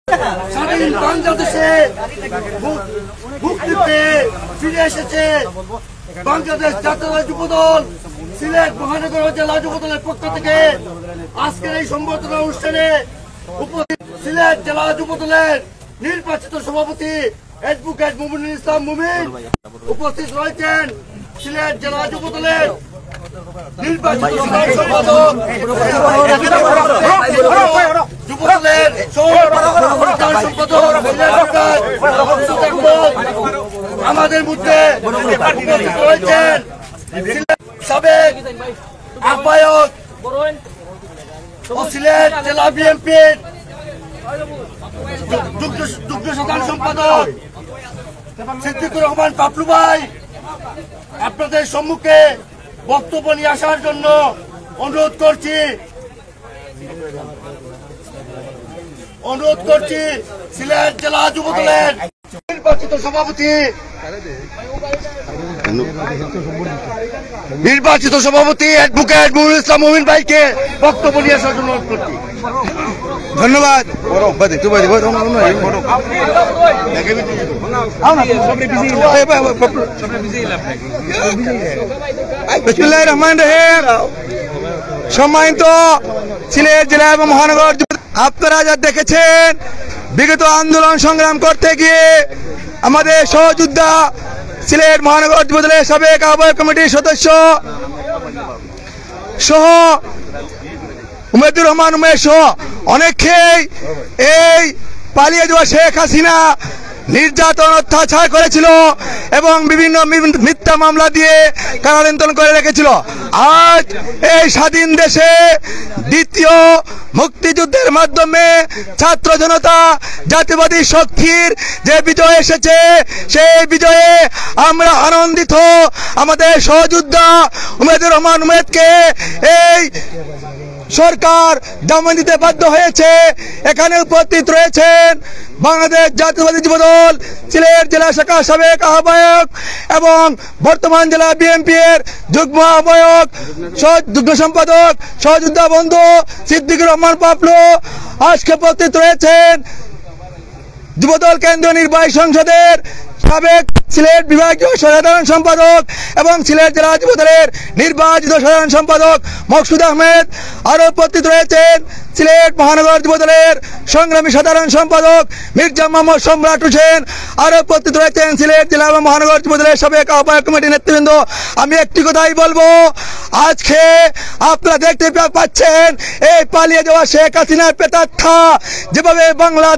স্বাধীন বাংলাদেশে মুক্তি পেয়ে ফিরে এসেছে বাংলাদেশ জাতীয় যুবদল সিলেট মহানগর জেলা যুবদলের পক্ষ থেকে আজকের এই সংবর্ধনা অনুষ্ঠানে উপস্থিত সিলেট জেলা যুবদলের নির্বাচিত সভাপতি অ্যাডভোকেট মুমিনুল ইসলাম মুমিন, উপস্থিত রয়েছেন সিলেট জেলা যুবদলের নির্বাচিত সম্পাদক যুবদলের আমাদের মধ্যে রয়েছেন সাবেক আহ্বায়ক ও সিলেট জেলা বিএনপির যুগ্ম সাধারণ সম্পাদক সিদ্দিকুর রহমান পাপলু ভাই, আপনাদের সম্মুখে বক্তব্য নিয়ে আসার জন্য অনুরোধ করছি সিলেট জেলা যুবদলের নির্বাচিত সভাপতি অ্যাডভোকেট মুমিনুল ইসলাম মুমিন ভাইকে বক্তব্য নিয়ে আসার জন্য অনুরোধ করছি। ধন্যবাদ। বিসমিল্লাহির রহমানির রহিম। সম্মানিত সিলেট জেলা এবং মহানগর, আপনারা যা দেখেছেন বিগত আন্দোলন সংগ্রাম করতে গিয়ে আমাদের সহযোদ্ধা সিলেট মহানগর যুবদলের সাবেক আহ্বায়ক কমিটির সদস্য সহ উমেদুর রহমান উমেশ সহ অনেকেই এই পালিয়ে যাওয়া শেখ হাসিনা নির্যাতন অত্যাচার করেছিল এবং বিভিন্ন মিথ্যা মামলা দিয়ে কারাদণ্ড করে রেখেছিল। আজ এই স্বাধীন দেশে দ্বিতীয় মুক্তিযুদ্ধের মাধ্যমে ছাত্র জনতা জাতীয়বাদী শক্তির যে বিজয় এসেছে, সেই বিজয়ে আমরা আনন্দিত। আমাদের সহযোদ্ধা উমেদুর রহমান উমেদকে এই সরকার জামিন দিতে বাধ্য হয়েছে। এখানে উপস্থিত রয়েছেন বাংলাদেশ জাতীয়বাদী যুবদল সিলেট জেলা শাখা সাবেক আহ্বায়ক এবং বর্তমান জেলা বিএনপির যুগ্ম আহ্বায়ক যুগ্ম সম্পাদক সহযোদ্ধা বন্ধু সিদ্দিকুর রহমান পাপলু। আজকে উপস্থিত রয়েছেন যুবদল কেন্দ্রীয় নির্বাহী সংসদের সাবেক সিলেট বিভাগীয় সাধারণ সম্পাদক এবং সিলেট জেলা যুবদলের নির্বাচিত সাধারণ সম্পাদক মকসুদ আহমেদ। আরো উপস্থিত রয়েছেন সিলেট মহানগর যুবদলের সংগ্রামী সাধারণ সম্পাদক মির্জা মোহাম্মদ সম্রাট হোসেন। আরো উপস্থিত রয়েছেন সিলেট জেলা এবং মহানগর যুবদলের সাবেক আহ্বায়ক কমিটির নেতৃবৃন্দ। আমি একটি কথাই বলবো, আজকে আপনারা দেখতে পাচ্ছেন এই পালিয়ে যাওয়া শেখ হাসিনার প্রেতাত্মা যেভাবে বাংলাদেশ